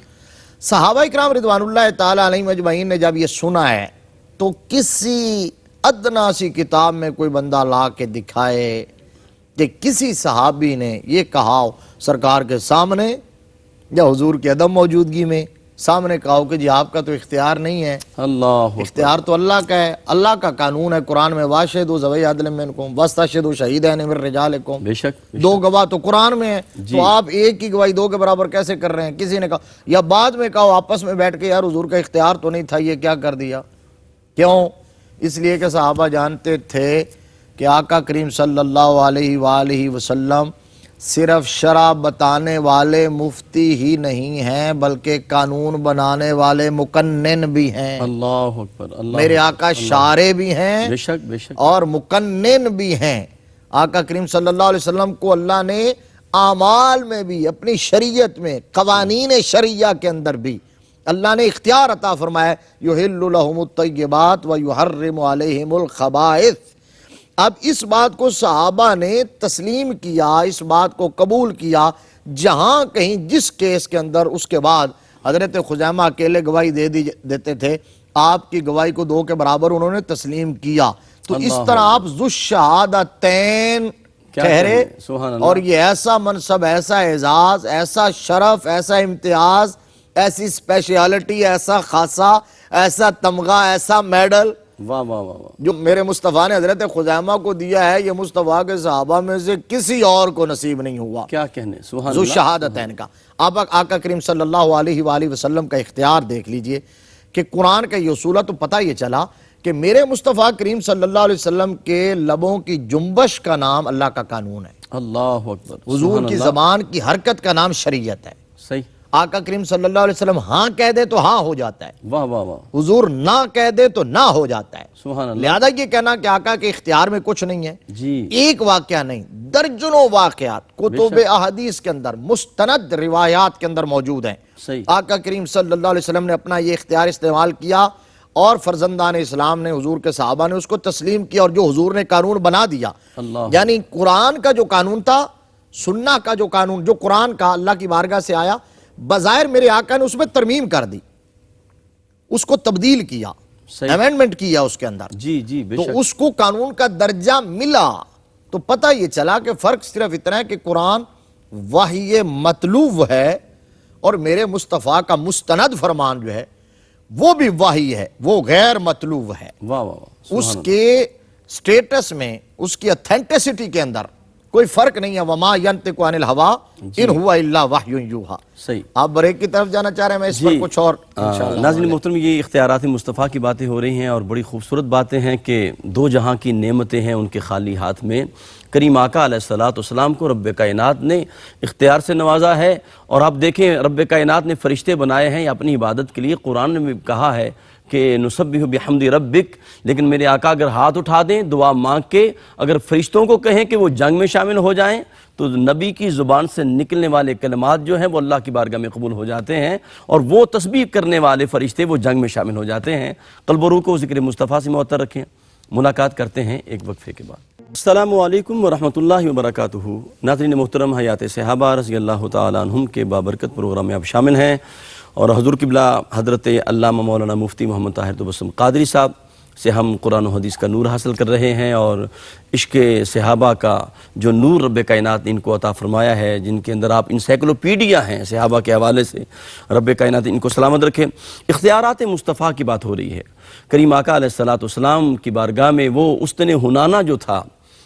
صحابہ اکرام رضوان اللہ تعالی علیہم اجمعین نے جب یہ سنا ہے تو کسی ادنا سی کتاب میں کوئی بندہ لا کے دکھائے کہ کسی صحابی نے یہ کہا ہو سرکار کے سامنے یا حضور کی عدم موجودگی میں, سامنے کہا ہو کہ جی آپ کا تو اختیار نہیں ہے, اللہ اکبر. اختیار تو اللہ کا ہے. اللہ کا قانون ہے قرآن میں واشہدوا ذوی عدل منکم واستشہدوا شہیدین من رجالکم. بے شک. 2 گواہ تو قرآن میں ہے. تو آپ ایک کی گواہی 2 کے برابر کیسے کر رہے ہیں؟ کسی نے کہا یا بعد میں کہا آپس میں بیٹھ کے یار حضور کا اختیار تو نہیں تھا, یہ کیا کر دیا؟ کیوں؟ اس لیے کہ صحابہ جانتے تھے کہ آقا کریم صلی اللہ علیہ وآلہ وسلم صرف شرع بتانے والے مفتی ہی نہیں ہیں بلکہ قانون بنانے والے مقنن بھی ہیں. اللہ اکبر. اللہ میرے آقا شارع بھی ہیں بے شک, بے شک. اور مقنن بھی ہیں. آقا کریم صلی اللہ علیہ وسلم کو اللہ نے اعمال میں بھی, اپنی شریعت میں, قوانین شریعہ کے اندر بھی اللہ نے اختیار عطا فرمایا یحل لہم الطیبات ویحرم علیہم الخبائث. اب اس بات کو صحابہ نے تسلیم کیا, اس بات کو قبول کیا. جہاں کہیں جس کیس کے اندر اس کے بعد حضرت خزیمہ اکیلے گواہی دیتے تھے, آپ کی گواہی کو 2 کے برابر انہوں نے تسلیم کیا. تو اس طرح آپ ذو الشہادتین ٹھہرے. اور یہ ایسا منصب, ایسا اعزاز, ایسا شرف, ایسا امتیاز, ایسی اسپیشیالٹی, ایسا خاصہ ایسا تمغہ، ایسا میڈل واہ واہ واہ واہ، جو میرے مصطفیٰ نے حضرت خزیمہ کو دیا ہے، یہ مصطفیٰ کے صحابہ میں سے کسی اور کو نصیب نہیں ہوا، کیا کہنے، سبحان ذو اللہ۔ شہادتین کا۔ آپ آقا کریم صلی اللہ علیہ وآلہ وسلم کا اختیار دیکھ لیجئے کہ قرآن کا یہ اصول ہے، تو پتہ یہ چلا کہ میرے مصطفیٰ کریم صلی اللہ علیہ وسلم کے لبوں کی جنبش کا نام اللہ کا قانون ہے، اللہ اکبر، حضور سبحان کی اللہ، زبان کی حرکت کا نام شریعت ہے۔ صحیح، آقا کریم صلی اللہ علیہ وسلم ہاں کہہ دے تو ہاں ہو جاتا ہے، واہ واہ واہ، حضور نہ کہہ دے تو نہ ہو جاتا ہے۔ سبحان اللہ، لہذا یہ کہنا کہ آقا کے اختیار میں کچھ نہیں ہے، جی، ایک واقعہ نہیں، درجنوں واقعات کتب احادیث کے اندر، مستند روایات کے اندر موجود ہیں۔ صحیح، آقا کریم صلی اللہ علیہ وسلم نے اپنا یہ اختیار استعمال کیا اور فرزندان اسلام نے، حضور کے صحابہ نے اس کو تسلیم کیا، اور جو حضور نے قانون بنا دیا، اللہ، یعنی قرآن کا جو قانون تھا، سنہ کا جو قانون، جو قرآن کا اللہ کی بارگاہ سے آیا، بظاہر میرے آقا نے اس میں ترمیم کر دی، اس کو تبدیل کیا، صحیح، امینڈمنٹ کیا اس کے اندر، جی جی، بے تو شک، اس کو قانون کا درجہ ملا۔ تو پتہ یہ چلا کہ فرق صرف اتنا ہے کہ قرآن وحی مطلوب ہے، اور میرے مصطفیٰ کا مستند فرمان جو ہے وہ بھی وحی ہے، وہ غیر مطلوب ہے۔ واہ واہ واہ، اس سبحان کے سٹیٹس میں، اس کی اتھینٹسٹی کے اندر کوئی فرق نہیں ہے۔ وما ينطق عن الهوى ان هو الا وحی یوحی۔ اللہ، صحیح۔ آپ بریک کی طرف جانا چاہ رہے ہیں، میں اس پر کچھ اور انشاءاللہ۔ ناظرین محترم، یہ اختیارات مصطفیٰ کی باتیں ہو رہی ہیں، اور بڑی خوبصورت باتیں ہیں کہ دو جہاں کی نعمتیں ہیں ان کے خالی ہاتھ میں۔ کریم آقا علیہ السلام کو رب کائنات نے اختیار سے نوازا ہے، اور آپ دیکھیں رب کائنات نے فرشتے بنائے ہیں اپنی عبادت کے لیے۔ قرآن نے بھی کہا ہے کہ نسبح بحمد ربک، لیکن میرے آقا اگر ہاتھ اٹھا دیں دعا مانگ کے، اگر فرشتوں کو کہیں کہ وہ جنگ میں شامل ہو جائیں، تو نبی کی زبان سے نکلنے والے کلمات جو ہیں وہ اللہ کی بارگاہ میں قبول ہو جاتے ہیں، اور وہ تسبیح کرنے والے فرشتے وہ جنگ میں شامل ہو جاتے ہیں۔ قلب و روح کو ذکر مصطفیٰ سے معطر رکھیں۔ ملاقات کرتے ہیں ایک وقفے کے بعد۔ السلام علیکم ورحمۃ اللہ وبرکاتہ۔ ناظرین محترم، حیات صحابہ رضی اللہ تعالیٰ عنہم کے بابرکت پروگرام میں آپ شامل ہیں، اور حضور قبلہ حضرت علامہ مولانا مفتی محمد طاہر تبسم قادری صاحب سے ہم قرآن و حدیث کا نور حاصل کر رہے ہیں، اور عشق صحابہ کا جو نور رب کائنات نے ان کو عطا فرمایا ہے، جن کے اندر آپ انسائکلوپیڈیا ہیں صحابہ کے حوالے سے، رب کائنات ان کو سلامت رکھے۔ اختیارات مصطفیٰ کی بات ہو رہی ہے۔ کریم آقا علیہ السلام کی بارگاہ میں وہ استن حنانہ جو تھا،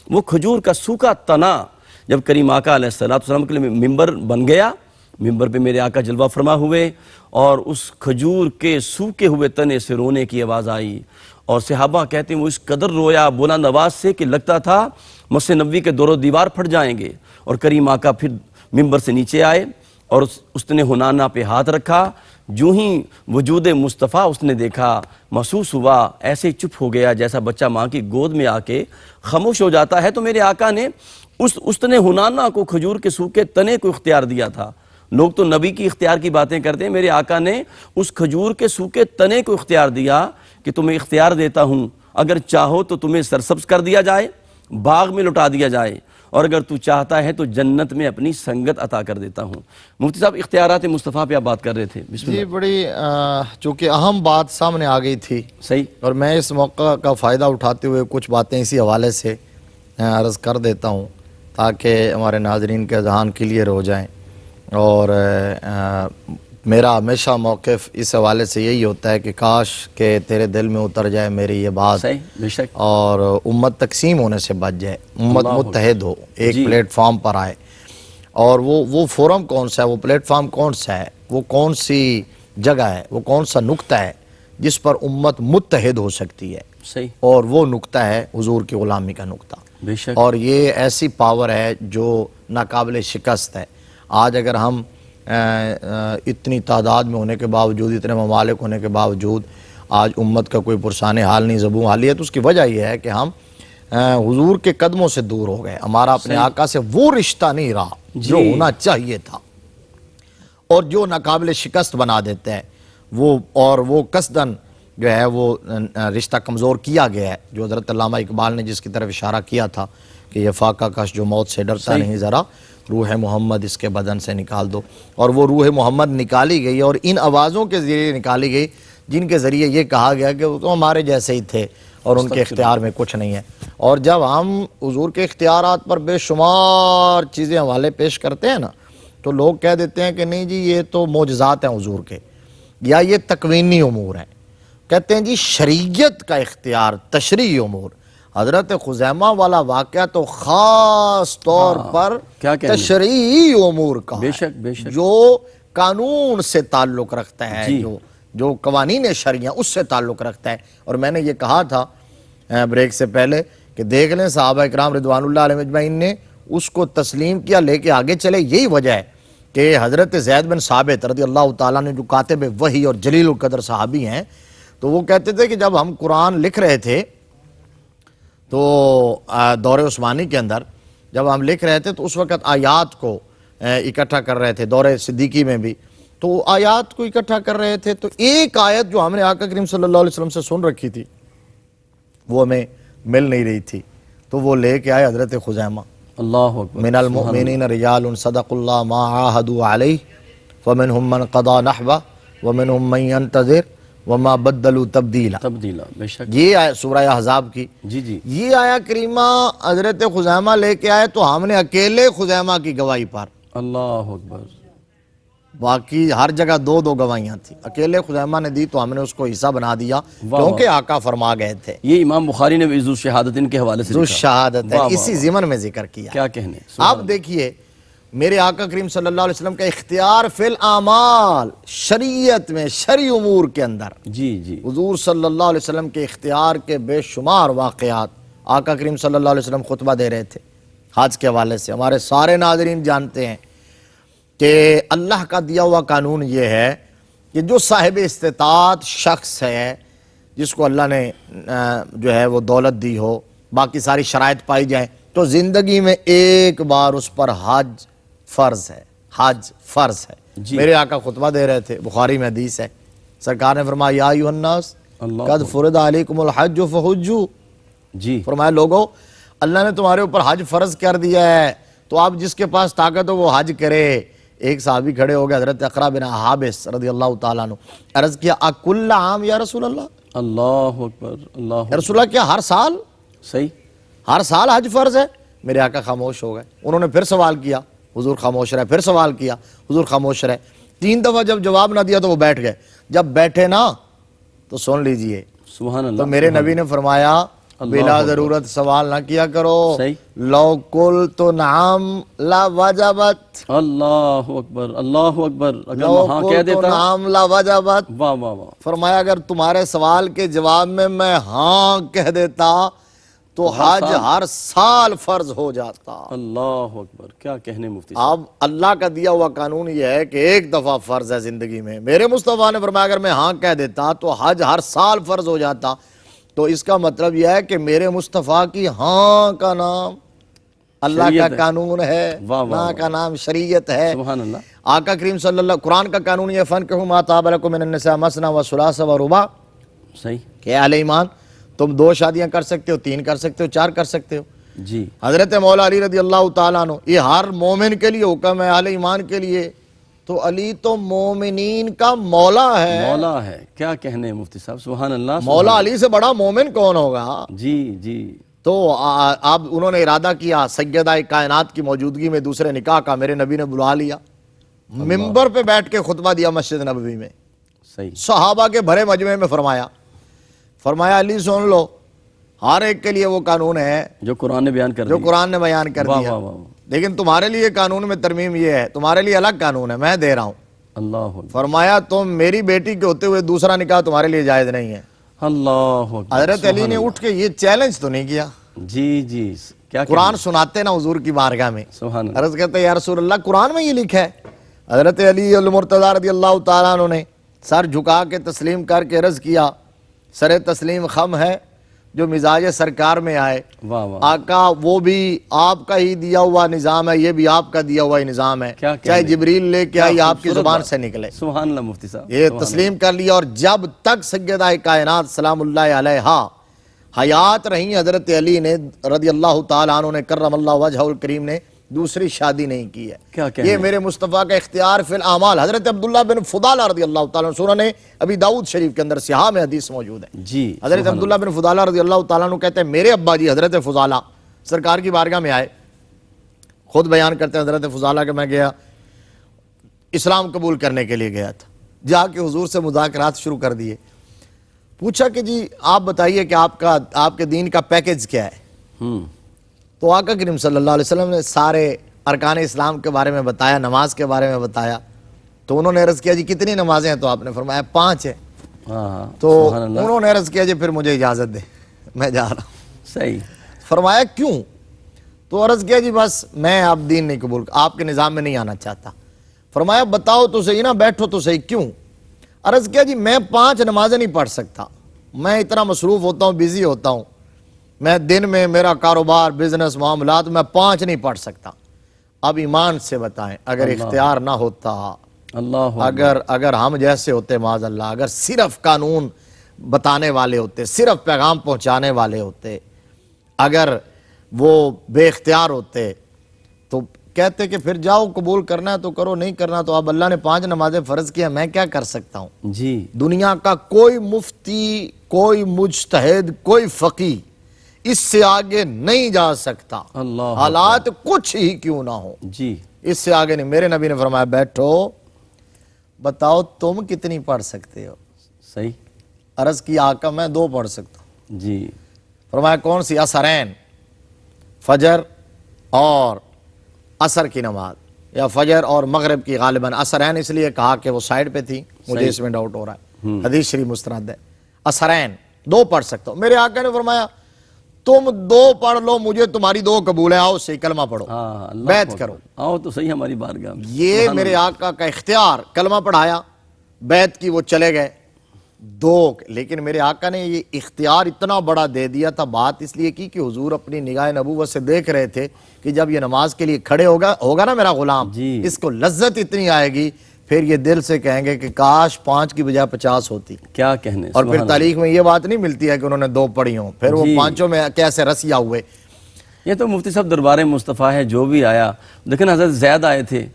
وہ کھجور کا سوکھا تنا جب کریم آقا علیہ السلام کے لیے ممبر بن گیا، ممبر پہ میرے آقا جلوہ فرما ہوئے، اور اس کھجور کے سوکھے ہوئے تنے سے رونے کی آواز آئی، اور صحابہ کہتے ہیں وہ اس قدر رویا بلند آواز سے کہ لگتا تھا مسجد نبوی کے دور و دیوار پھٹ جائیں گے۔ اور کریم آقا پھر ممبر سے نیچے آئے اور اس نے حنانہ پہ ہاتھ رکھا، جو ہی وجود مصطفیٰ اس نے دیکھا، محسوس ہوا ایسے چپ ہو گیا جیسا بچہ ماں کی گود میں آ کے خاموش ہو جاتا ہے۔ تو میرے آقا نے اس استن حنانہ کو، کھجور کے سوکھے تنے کو اختیار دیا تھا۔ لوگ تو نبی کی اختیار کی باتیں کرتے ہیں، میرے آقا نے اس کھجور کے سوکھے تنے کو اختیار دیا کہ تمہیں اختیار دیتا ہوں، اگر چاہو تو تمہیں سرسبز کر دیا جائے، باغ میں لٹا دیا جائے، اور اگر تو چاہتا ہے تو جنت میں اپنی سنگت عطا کر دیتا ہوں۔ مفتی صاحب، اختیارات مصطفیٰ پہ آپ بات کر رہے تھے، بسم جی، اللہ۔ بڑی چونکہ اہم بات سامنے آ گئی تھی، صحیح، اور میں اس موقع کا فائدہ اٹھاتے ہوئے کچھ باتیں اسی حوالے سے عرض کر دیتا ہوں تاکہ ہمارے ناظرین کے ذہن کلیئر ہو جائیں۔ اور میرا ہمیشہ موقف اس حوالے سے یہی ہوتا ہے کہ کاش کہ تیرے دل میں اتر جائے میری یہ بات، صحیح، بے شک، اور امت تقسیم ہونے سے بچ جائے، امت اللہ متحد ہو، ایک جی۔ پلیٹ فارم پر آئے۔ اور وہ فورم کون سا ہے، وہ پلیٹ فارم کون سا ہے، وہ کون سی جگہ ہے، وہ کون سا نقطہ ہے جس پر امت متحد ہو سکتی ہے، صحیح، اور وہ نقطہ ہے حضور کی غلامی کا نقطہ۔ بے شک، اور یہ ایسی پاور ہے جو ناقابل شکست ہے۔ آج اگر ہم اتنی تعداد میں ہونے کے باوجود، اتنے ممالک ہونے کے باوجود آج امت کا کوئی پرسان حال نہیں، زبوں حالی ہے، تو اس کی وجہ یہ ہے کہ ہم حضور کے قدموں سے دور ہو گئے، ہمارا اپنے آقا سے وہ رشتہ نہیں رہا جو ہونا چاہیے تھا، اور جو ناقابل شکست بنا دیتے ہیں وہ، اور وہ قصداً جو ہے وہ رشتہ کمزور کیا گیا ہے، جو حضرت علامہ اقبال نے جس کی طرف اشارہ کیا تھا کہ یہ فاقہ کش جو موت سے ڈرتا نہیں، ذرا روح محمد اس کے بدن سے نکال دو۔ اور وہ روح محمد نکالی گئی، اور ان آوازوں کے ذریعے نکالی گئی جن کے ذریعے یہ کہا گیا کہ وہ تو ہمارے جیسے ہی تھے اور ان کے اختیار میں کچھ نہیں ہے۔ اور جب ہم حضور کے اختیارات پر بے شمار چیزیں حوالے پیش کرتے ہیں نا، تو لوگ کہہ دیتے ہیں کہ نہیں جی یہ تو معجزات ہیں حضور کے، یا یہ تکوینی امور ہیں۔ کہتے ہیں جی شریعت کا اختیار تشریعی امور. حضرت خزیمہ والا واقعہ تو خاص طور پر کیا کہنے؟ تشریعی امور کا بے شک بے شک. جو قانون سے تعلق رکھتا ہے, جی. جو قوانین شرعیہ اس سے تعلق رکھتا ہے. اور میں نے یہ کہا تھا بریک سے پہلے کہ دیکھ لیں صحابہ اکرام رضوان اللہ علیہم اجمعین نے اس کو تسلیم کیا, لے کے آگے چلے. یہی وجہ ہے کہ حضرت زید بن ثابت رضی اللہ تعالیٰ نے جو کاتب وحی اور جلیل القدر صحابی ہیں, تو وہ کہتے تھے کہ جب ہم قرآن لکھ رہے تھے تو دور عثمانی کے اندر جب ہم لکھ رہے تھے تو اس وقت آیات کو اکٹھا کر رہے تھے, دور صدیقی میں بھی تو آیات کو اکٹھا کر رہے تھے. تو ایک آیت جو ہم نے آقا کریم صلی اللہ علیہ وسلم سے سن رکھی تھی وہ ہمیں مل نہیں رہی تھی, تو وہ لے کے آئے حضرت خزیمہ. اللہ اکبر. من المؤمنین رجال صدق اللہ ما عاہدوا علیہ فمنہم من قضا نحبہ ومنہم من ینتظر وما بدلوا تبدیلا. تبدیلا بے شک. یہ آیت سورہ احزاب کی. جی جی. یہ آیا کریمہ حضرت خزیمہ لے کے آئے تو ہم نے اکیلے خزیمہ کی گواہی پر, اللہ اکبر. باقی ہر جگہ دو دو گواہیاں تھیں, اکیلے خزیمہ نے دی تو ہم نے اس کو حصہ بنا دیا کیونکہ آقا فرما گئے تھے. یہ امام بخاری نے ذو شہادتین کے حوالے سے ذو لکھا. شہادت ہے اسی ضمن میں ذکر کیا. کیا کہنے. آپ دیکھیے میرے آقا کریم صلی اللہ علیہ وسلم کا اختیار فی الاعمال شریعت میں شرعی امور کے اندر. جی جی. حضور صلی اللہ علیہ وسلم کے اختیار کے بے شمار واقعات. آقا کریم صلی اللہ علیہ وسلم خطبہ دے رہے تھے حج کے حوالے سے. ہمارے سارے ناظرین جانتے ہیں کہ اللہ کا دیا ہوا قانون یہ ہے کہ جو صاحب استطاعت شخص ہے, جس کو اللہ نے جو ہے وہ دولت دی ہو, باقی ساری شرائط پائی جائیں, تو زندگی میں ایک بار اس پر حج فرض ہے. حج فرض ہے. جی. میرے آقا خطبہ دے رہے تھے, بخاری میں حدیث ہے, سرکار نے فرمایا یا ایھا الناس قد فرض علیکم الحج فحجوا. جی. فرمایا لوگو اللہ نے تمہارے اوپر حج فرض کر دیا ہے, تو آپ جس کے پاس طاقت ہو وہ حج کرے. ایک صحابی کھڑے ہو گئے حضرت اقرا بن حابس رضی اللہ تعالیٰ عنہ, عرض کیا اکل عام یا رسول اللہ. اللہ اکبر. اللہ یا رسول اللہ کیا ہر سال, صحیح, ہر سال حج فرض ہے؟ میرے آقا خاموش ہو گئے. انہوں نے پھر سوال کیا, حضور خاموش رہے. پھر سوال کیا, حضور خاموش رہے. 3 دفعہ جب جواب نہ دیا تو وہ بیٹھ گئے. جب بیٹھے نا تو سن لیجئے, سبحان اللہ. تو میرے نبی نے فرمایا بلا ضرورت سوال نہ کیا کرو. صحیح. لو قلت نعم لا وجبت. اللہ اکبر. اللہ اکبر. اگر لو میں ہاں کہہ قلت دیتا. نعم لا وجبت. واہ واہ واہ. فرمایا اگر تمہارے سوال کے جواب میں ہاں کہہ دیتا تو حج ہر سال فرض ہو جاتا. اللہ اکبر. کیا کہنے مفتی. اب اللہ کا دیا ہوا قانون یہ ہے کہ ایک دفعہ فرض ہے زندگی میں. میرے مصطفیٰ نے فرمایا اگر میں ہاں کہہ دیتا تو حج ہر سال فرض ہو جاتا. تو اس کا مطلب یہ ہے کہ میرے مصطفیٰ کی ہاں کا نام اللہ کا قانون ہے, نا کا نام شریعت ہے. سبحان اللہ. آقا کریم صلی اللہ قرآن کا قانون یہ فَانكِحُوا مَا طَابَ لَكُم مِّنَ النِّسَاءِ مَثْنَىٰ وَثُلَاثَ وَرُبَاعَ. صحیح. کہ اہل ایمان تم 2 شادیاں کر سکتے ہو, 3 کر سکتے ہو, 4 کر سکتے ہو. جی. حضرت مولا علی رضی اللہ تعالیٰ عنہ, یہ ہر مومن کے لیے حکم ہے, اہل ایمان کے لیے. تو علی تو مومنین کا مولا ہے. مولا ہے. کیا کہنے مفتی صاحب. سبحان اللہ. مولا علی سے بڑا مومن کون ہوگا. جی جی. تو اب انہوں نے ارادہ کیا سیدہ کائنات کی موجودگی میں دوسرے نکاح کا. میرے نبی نے بلا لیا, منبر پہ بیٹھ کے خطبہ دیا مسجد نبوی میں. صحیح. صحابہ کے بھرے مجمع میں فرمایا علی سن لو, ہر ایک کے لیے وہ قانون ہے جو قرآن نے بیان کر دیا. جو قرآن نے بیان کر دیا. لیکن تمہارے لیے قانون میں ترمیم یہ ہے, تمہارے لیے الگ قانون ہے, میں دے رہا ہوں. اللہ اکبر. فرمایا تم میری بیٹی کے ہوتے ہوئے دوسرا نکاح تمہارے لیے جائز نہیں ہے. اللہ اکبر. حضرت علی نے اٹھ کے یہ چیلنج تو نہیں کیا. جی جی. کیا قرآن سناتے نا حضور کی بارگاہ میں, سبحان اللہ. عرض کہتے یا رسول اللہ قرآن میں یہ لکھا ہے. حضرت علی المرتضیٰ رضی اللہ تعالیٰ عنہ نے سر جھکا کے تسلیم کر کے عرض کیا سر تسلیم خم ہے جو مزاج سرکار میں آئے. واہ واہ. آقا وہ بھی آپ کا ہی دیا ہوا نظام ہے, یہ بھی آپ کا دیا ہوا ہی نظام ہے, چاہے جبریل لے کے آئی آپ کی زبان سے نکلے. سبحان اللہ مفتی صاحب. یہ تسلیم کر لیا. اور جب تک سیدہ کائنات سلام اللہ علیہا حیات رہی حضرت علی نے رضی اللہ تعالیٰ عنہ نے کرم اللہ وجہہ الکریم نے دوسری شادی نہیں کی ہے. یہ میرے مصطفیٰ کا اختیار فی الاعمال. حضرت عبداللہ بن فضالہ رضی اللہ تعالیٰ عنہ, سنن ابی داؤد شریف کے اندر صحاح میں حدیث موجود ہے. جی. حضرت عبداللہ بن فضالہ رضی اللہ تعالیٰ عنہ کہتے ہیں میرے ابا جی حضرت فضالہ سرکار کی بارگاہ میں آئے. خود بیان کرتے ہیں حضرت فضالہ کہ میں گیا اسلام قبول کرنے کے لیے گیا تھا, جا کے حضور سے مذاکرات شروع کر دیے. پوچھا کہ جی آپ بتائیے کہ آپ کے دین کا پیکج کیا ہے؟ تو آقا کریم صلی اللہ علیہ وسلم نے سارے ارکان اسلام کے بارے میں بتایا، نماز کے بارے میں بتایا. تو انہوں نے عرض کیا جی کتنی نمازیں ہیں؟ تو آپ نے فرمایا 5 ہیں. تو انہوں نے عرض کیا جی پھر مجھے اجازت دے، میں جا رہا ہوں. صحیح. فرمایا کیوں؟ تو عرض کیا جی بس میں آپ دین نہیں قبول، آپ کے نظام میں نہیں آنا چاہتا. فرمایا بتاؤ تو صحیح نا، بیٹھو تو صحیح، کیوں؟ عرض کیا جی میں 5 نمازیں نہیں پڑھ سکتا، میں اتنا مصروف ہوتا ہوں، بیزی ہوتا ہوں، میں دن میں میرا کاروبار، بزنس، معاملات، میں 5 نہیں پڑھ سکتا. اب ایمان سے بتائیں اگر اختیار نہ ہوتا، اگر ہم جیسے ہوتے معاذ اللہ، اگر صرف قانون بتانے والے ہوتے، صرف پیغام پہنچانے والے ہوتے، اگر وہ بے اختیار ہوتے تو کہتے کہ پھر جاؤ، قبول کرنا ہے تو کرو، نہیں کرنا تو اب اللہ نے 5 نمازیں فرض کیا، میں کیا کر سکتا ہوں؟ جی. دنیا کا کوئی مفتی، کوئی مجتہد، کوئی فقی اس سے آگے نہیں جا سکتا، حالات کچھ ہی کیوں نہ ہو. جی. اس سے آگے نہیں. میرے نبی نے فرمایا بیٹھو، بتاؤ تم کتنی پڑھ سکتے ہو؟ صحیح. عرض کی آقا میں 2 پڑھ سکتا ہوں. جی. فرمایا کون سی؟ عصرین، فجر اور عصر کی نماز، یا فجر اور مغرب کی. غالباً عصرین اس لیے کہا کہ وہ سائیڈ پہ تھی، مجھے اس میں ڈاؤٹ ہو رہا ہے، حدیث شریف مستند ہے. عصرین 2 پڑھ سکتا ہوں. میرے آقا نے فرمایا تم 2 پڑھ لو، مجھے تمہاری 2 قبول ہے، آؤ سے کلمہ پڑھو، بیعت کرو. آؤ تو صحیح ہماری بارگاہ میں. یہ میرے آقا کا اختیار، کلمہ پڑھایا، بیعت کی، وہ چلے گئے 2. لیکن میرے آقا نے یہ اختیار اتنا بڑا دے دیا تھا. بات اس لیے کی کہ حضور اپنی نگاہ نبوت سے دیکھ رہے تھے کہ جب یہ نماز کے لیے کھڑے ہوگا نا میرا غلام، اس کو لذت اتنی آئے گی، پھر یہ دل سے کہیں گے کہ کاش 5 کی بجائے 50 ہوتی. کیا کہنے. اور پھر تاریخ میں یہ بات نہیں ملتی ہے کہ انہوں نے 2 پڑھی ہوں، پھر وہ 5 میں کیسے رسیا ہوئے. یہ تو مفتی صاحب دربار مصطفیٰ ہے، جو بھی آیا، لیکن حضرت زید آئے تھے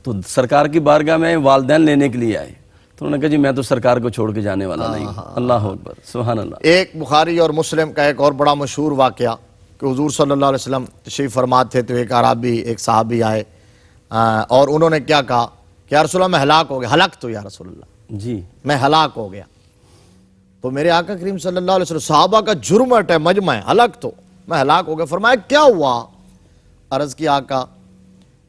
تو سرکار کی بارگاہ میں والدین لینے کے لیے آئے، تو انہوں نے کہا جی میں تو سرکار کو چھوڑ کے جانے والا نہیں. اللہ اکبر، سبحان اللہ. ایک بخاری اور مسلم کا ایک اور بڑا مشہور واقعہ کہ حضور صلی اللہ علیہ وسلم تشریف فرما تھے تو ایک عربی، ایک صحابی آئے اور انہوں نے کیا کہا کہ یا رسول اللہ میں ہلاک ہو گیا. ہلاک تو یا رسول اللہ، جی میں ہلاک ہو گیا. تو میرے آقا کریم صلی اللہ علیہ وسلم، صحابہ کا جرمٹ ہے، مجمع ہے، ہلاک تو میں ہلاک ہو گیا. فرمایا کیا ہوا؟ عرض کی آقا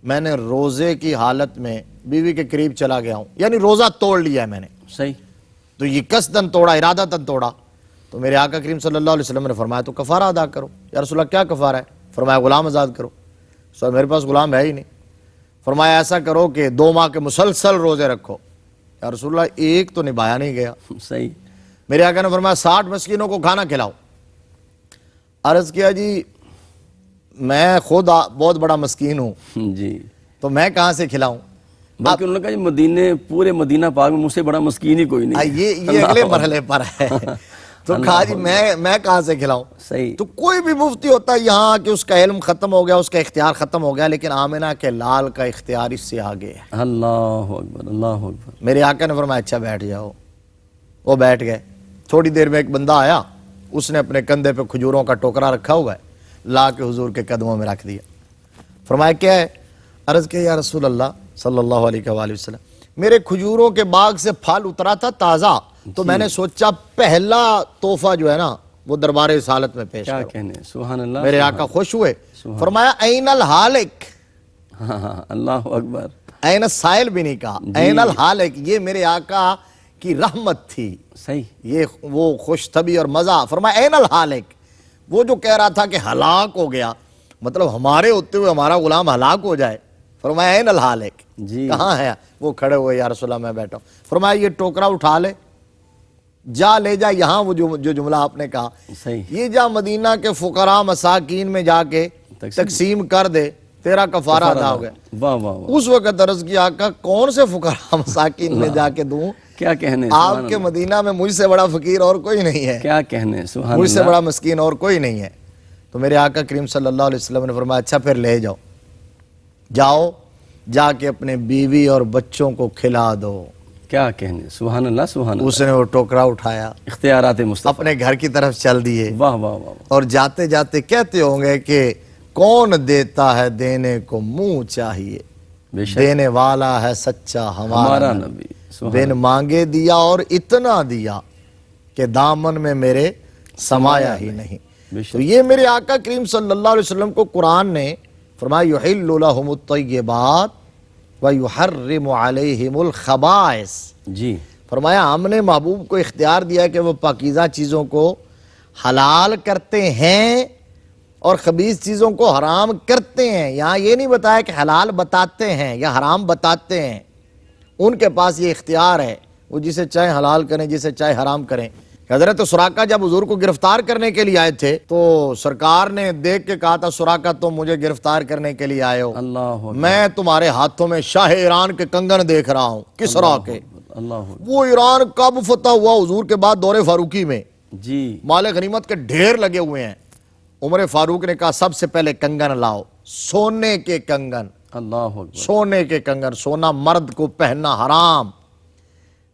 میں نے روزے کی حالت میں بیوی کے قریب چلا گیا ہوں، یعنی روزہ توڑ لیا ہے میں نے. صحیح. تو یہ قصداً توڑا، ارادتاً توڑا. تو میرے آقا کریم صلی اللہ علیہ وسلم نے فرمایا تو کفارہ ادا کرو. یا رسول اللہ کیا کفارہ ہے؟ فرمایا غلام آزاد کرو. سر میرے پاس غلام ہے ہی نہیں. فرمایا ایسا کرو کہ 2 ماہ کے مسلسل روزے رکھو. یا رسول اللہ ایک تو نبھایا نہیں گیا. صحیح. میرے آقا نے فرمایا 60 مسکینوں کو کھانا کھلاؤ. عرض کیا جی میں خود بہت بڑا مسکین ہوں، جی تو میں کہاں سے کھلاؤں؟ بلکہ انہوں نے کہا جی مدینے، پورے مدینہ پاک میں مجھ سے بڑا مسکین ہی کوئی نہیں. یہ اگلے مرحلے پر ہے. تو کہا جی میں کہاں سے کھلاؤں؟ صحیح. تو کوئی بھی مفتی ہوتا یہاں کہ اس کا علم ختم ہو گیا، اس کا اختیار ختم ہو گیا، لیکن آمنہ کے لال کا اختیار اس سے آگے ہے. اللہ اکبر، اللہ اکبر. میرے آقا نے فرمایا اچھا بیٹھ جاؤ. وہ بیٹھ گئے. تھوڑی دیر میں ایک بندہ آیا، اس نے اپنے کندھے پہ کھجوروں کا ٹوکرا رکھا ہوا ہے، لا کے حضور کے قدموں میں رکھ دیا. فرمایا کیا ہے؟ عرض کیا یا رسول اللہ صلی اللہ علیہ وآلہ وسلم میرے کھجوروں کے باغ سے پھل اترا تھا تازہ، تو میں نے سوچا پہلا تحفہ جو ہے نا وہ دربار رسالت میں پیش کرو. کیا کہنے. سبحان اللہ. میرے آقا خوش ہوئے. فرمایا این الحالک. اللہ اکبر. این السائل بھی نہیں کہا، این الحالک. یہ میرے آقا کی رحمت تھی. صحیح. یہ وہ خوش طبی اور مزہ. فرمایا این الحالک. وہ جو کہہ رہا تھا کہ ہلاک ہو گیا، مطلب ہمارے ہوتے ہوئے ہمارا غلام ہلاک ہو جائے. فرمایا این الحالک. جی کہاں ہے؟ وہ کھڑے ہوئے. یا رسول اللہ میں بیٹھا ہوں. فرمایا یہ ٹوکرا اٹھا لے، جا لے جا یہاں. وہ جو جملہ آپ نے کہا، صحیح. یہ جا مدینہ کے فقراء مساکین میں جا کے تقسیم کر دے، تیرا کفارہ ادا ہو گیا. واہ واہ واہ. اس وقت عرض کیا آقا کون سے فقراء مساکین میں جا کے دوں؟ کیا کہنے. آپ کے مدینہ میں مجھ سے بڑا فقیر اور کوئی نہیں ہے، کیا کہنے. سبحان مجھ سے اللہ. بڑا مسکین اور کوئی نہیں ہے. تو میرے آقا کریم صلی اللہ علیہ وسلم نے فرمایا اچھا پھر لے جاؤ، جاؤ جا کے اپنے بیوی اور بچوں کو کھلا دو. کیا کہنے. سبحان اللہ، سبحان اللہ. اس نے وہ ٹوکرا اٹھایا، اختیارات مصطفیٰ، اپنے گھر کی طرف چل دیے. واہ واہ واہ. اور جاتے جاتے کہتے ہوں گے کہ کون دیتا ہے دینے کو منہ چاہیے، بے شک دینے والا ہے سچا ہمارا نبی. نبی. بن مانگے دیا اور اتنا دیا کہ دامن میں میرے سمایا ہی نہیں۔ بے شک۔ تو یہ میرے آقا کریم صلی اللہ علیہ وسلم کو قرآن نے فرمایا یحل لہم الطیبات ویحرم علیہم الخبائث، جی فرمایا ہم نے محبوب کو اختیار دیا کہ وہ پاکیزہ چیزوں کو حلال کرتے ہیں اور خبیث چیزوں کو حرام کرتے ہیں۔ یہاں یہ نہیں بتایا کہ حلال بتاتے ہیں یا حرام بتاتے ہیں، ان کے پاس یہ اختیار ہے، وہ جسے چاہے حلال کریں جسے چاہے حرام کریں۔ حضرت سراقہ جب حضور کو گرفتار کرنے کے لیے آئے تھے تو سرکار نے دیکھ کے کہا تھا سراقہ تم مجھے گرفتار کرنے کے لیے آئے ہو، اللہ اکبر، میں تمہارے ہاتھوں میں شاہ ایران کے کنگن دیکھ رہا ہوں، کسریٰ کے۔ اللہ اکبر، وہ ایران کب فتح ہوا؟ حضور کے بعد دور فاروقی میں، جی مال غنیمت کے ڈھیر لگے ہوئے ہیں۔ عمر فاروق نے کہا سب سے پہلے کنگن لاؤ، سونے کے کنگن، اللہ اکبر، سونے کے کنگن، سونا مرد کو پہننا حرام۔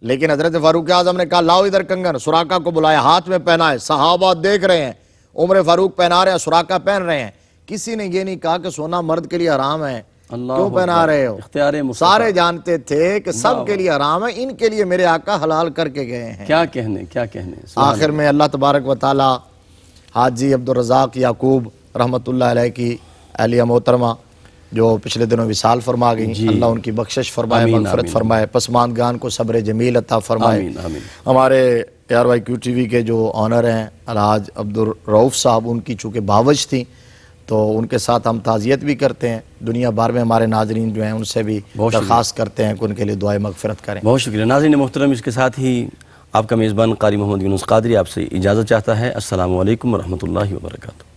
لیکن حضرت فاروق اعظم نے کہا لاؤ ادھر کنگن، سراقہ کو بلایا، ہاتھ میں پہنا ہے، صحابہ دیکھ رہے ہیں، عمر فاروق پہنا رہے ہیں، سراقہ پہن رہے ہیں، کسی نے یہ نہیں کہا کہ سونا مرد کے لیے حرام ہے، اللہ کیوں پہنا اکبر، رہے ہو؟ اختیار مصطفیٰ، سارے جانتے تھے کہ سب کے لیے حرام ہے، ان کے لیے میرے آقا حلال کر کے گئے ہیں۔ کیا کہنے، کیا کہنے، سبحان آخر میں اللہ تبارک و تعالی حاجی عبدالرزاق یعقوب رحمۃ اللہ علیہ کی اہلیہ محترمہ جو پچھلے دنوں وصال فرما گئی، جی، اللہ ان کی بخشش فرمائے، آمین، مغفرت آمین، فرمائے، پسماندگان کو صبر جمیل عطا فرمائے۔ آمین آمین، ہمارے AR YQ TV کے جو آنر ہیں الحاج عبدالرؤف صاحب، ان کی چونکہ باوج تھیں تو ان کے ساتھ ہم تعزیت بھی کرتے ہیں، دنیا بھر میں ہمارے ناظرین جو ہیں ان سے بھی بہت شکریہ، درخواست کرتے ہیں کہ ان کے لیے دعائے مغفرت کریں۔ بہت شکریہ۔ ناظرین محترم، اس کے ساتھ ہی آپ کا میزبان قاری محمد یونس قادری آپ سے اجازت چاہتا ہے۔ السلام علیکم ورحمۃ اللہ وبرکاتہ۔